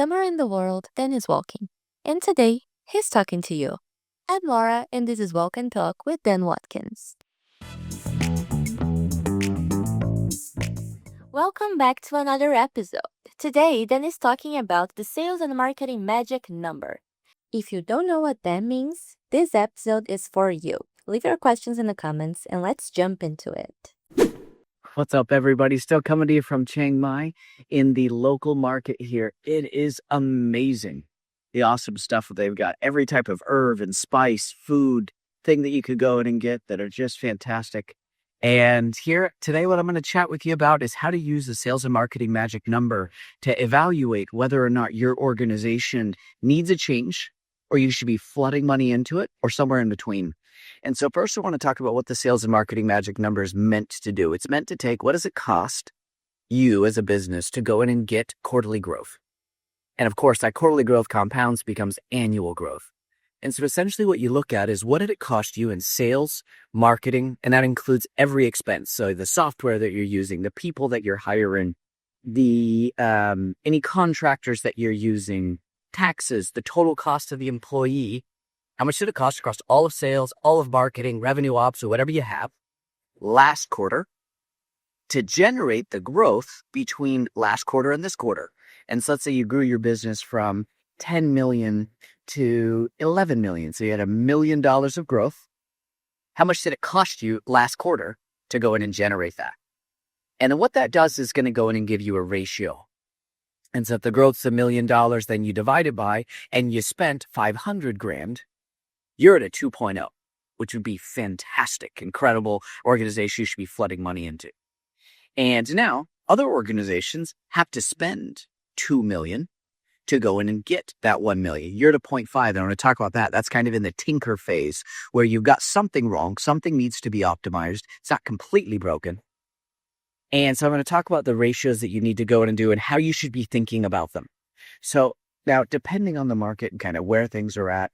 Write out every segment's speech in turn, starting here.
somewhere in the world, Dan is walking. And today, he's talking to you. I'm Laura, and this is Walk and Talk with Dan Watkins. Welcome back to another episode. Today, Dan is talking about the sales and marketing magic number. If you don't know what that means, this episode is for you. Leave your questions in the comments and let's jump into it. What's up, everybody? Still coming to you from Chiang Mai in the local market here. It is amazing, the awesome stuff that they've got. Every type of herb and spice, food, thing that you could go in and get that are just fantastic. And here today, what I'm going to chat with you about is how to use the sales and marketing magic number to evaluate whether or not your organization needs a change, or you should be flooding money into it, or somewhere in between. And so first, I want to talk about what the sales and marketing magic number is meant to do. It's meant to take, what does it cost you as a business to go in and get quarterly growth? And of course, that quarterly growth compounds, becomes annual growth. And so essentially what you look at is, what did it cost you in sales, marketing, and that includes every expense. So the software that you're using, the people that you're hiring, the any contractors that you're using, taxes, the total cost of the employee. How much did it cost across all of sales, all of marketing, revenue ops, or whatever you have last quarter to generate the growth between last quarter and this quarter? And so let's say you grew your business from 10 million to 11 million. So you had $1 million of growth. How much did it cost you last quarter to go in and generate that? And then what that does is going to go in and give you a ratio. And so if the growth's $1 million, then you divide it by, and you spent 500 grand, you're at a 2.0, which would be fantastic, incredible organization you should be flooding money into. And now other organizations have to spend 2 million to go in and get that 1 million. You're at a 0.5. And I want to talk about that. That's kind of in the tinker phase where you've got something wrong. Something needs to be optimized. It's not completely broken. And so I'm going to talk about the ratios that you need to go in and do and how you should be thinking about them. So now, depending on the market and kind of where things are at,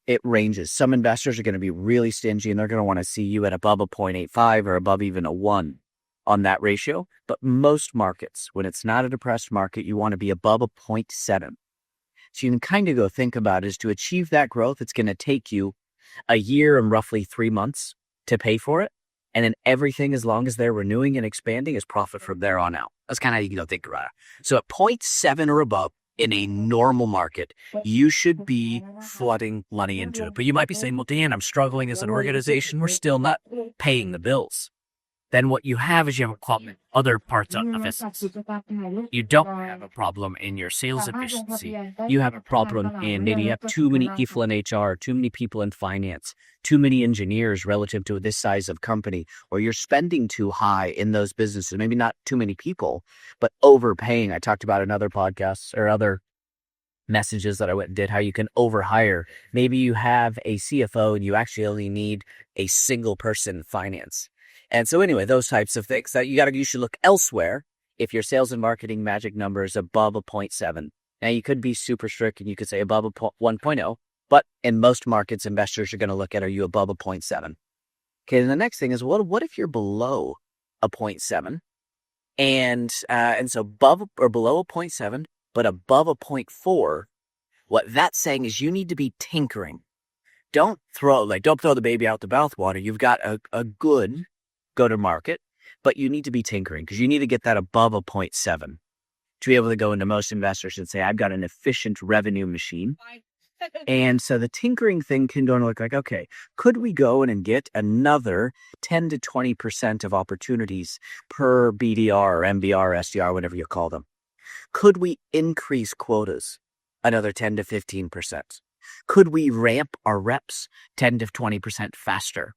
it ranges. Some investors are going to be really stingy and they're going to want to see you at above a 0.85 or above even a 1 on that ratio. But most markets, when it's not a depressed market, you want to be above a 0.7. So you can kind of go think about it, is to achieve that growth, it's going to take you a year and roughly 3 months to pay for it. And then everything, as long as they're renewing and expanding, is profit from there on out. That's kind of how you can think about it. So at 0.7 or above, in a normal market, you should be flooding money into it. But you might be saying, well, Dan, I'm struggling as an organization. We're still not paying the bills. Then what you have is you have a problem in other parts of efficiency. You don't have a problem in your sales efficiency. You have a problem in maybe you have too many people in HR, too many people in finance, too many engineers relative to this size of company, or you're spending too high in those businesses. Maybe not too many people, but overpaying. I talked about in other podcasts or other messages that I went and did, how you can overhire. Maybe you have a CFO and you actually only need a single person in finance. And so anyway, those types of things that you should look elsewhere if your sales and marketing magic number is above a 0.7. Now you could be super strict and you could say above a 1.0, but in most markets, investors are going to look at, are you above a 0.7? Okay, and the next thing is, what if you're below a 0.7? And so above or below a 0.7, but above a 0.4, what that's saying is you need to be tinkering. Don't throw the baby out the bathwater. You've got a good go to market, but you need to be tinkering because you need to get that above a 0.7 to be able to go into most investors and say, I've got an efficient revenue machine. And so the tinkering thing can go and look like, okay, could we go in and get another 10 to 20% of opportunities per BDR or MBR, SDR, whatever you call them? Could we increase quotas another 10 to 15%? Could we ramp our reps 10 to 20% faster?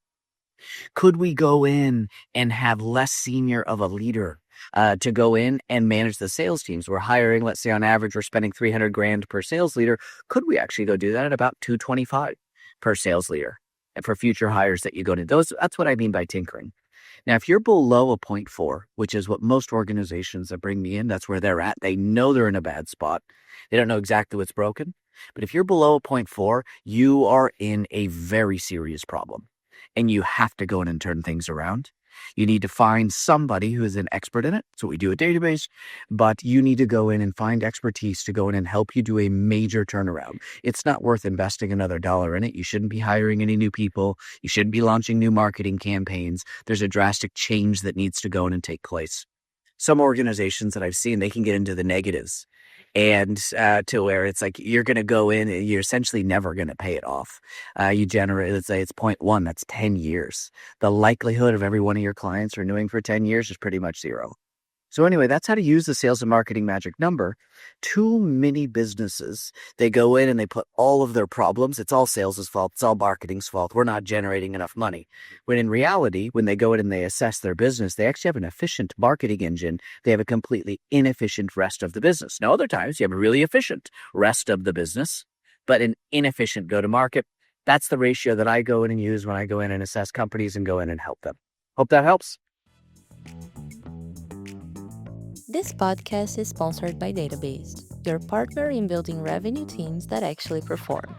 Could we go in and have less senior of a leader to go in and manage the sales teams? We're hiring, let's say on average, we're spending 300 grand per sales leader. Could we actually go do that at about 225 per sales leader? And for future hires that you go to, that's what I mean by tinkering. Now, if you're below a 0.4, which is what most organizations that bring me in, that's where they're at. They know they're in a bad spot. They don't know exactly what's broken. But if you're below a 0.4, you are in a very serious problem. And you have to go in and turn things around. You need to find somebody who is an expert in it. So we do a database, but you need to go in and find expertise to go in and help you do a major turnaround. It's not worth investing another dollar in it. You shouldn't be hiring any new people. You shouldn't be launching new marketing campaigns. There's a drastic change that needs to go in and take place. Some organizations that I've seen, they can get into the negatives and to where it's like you're going to go in and you're essentially never going to pay it off. You generate, let's say it's 0.1, that's 10 years. The likelihood of every one of your clients renewing for 10 years is pretty much zero. So anyway, that's how to use the sales and marketing magic number. Too many businesses, they go in and they put all of their problems. It's all sales' fault. It's all marketing's fault. We're not generating enough money. When in reality, when they go in and they assess their business, they actually have an efficient marketing engine. They have a completely inefficient rest of the business. Now, other times you have a really efficient rest of the business, but an inefficient go-to-market. That's the ratio that I go in and use when I go in and assess companies and go in and help them. Hope that helps. This podcast is sponsored by Database, your partner in building revenue teams that actually perform.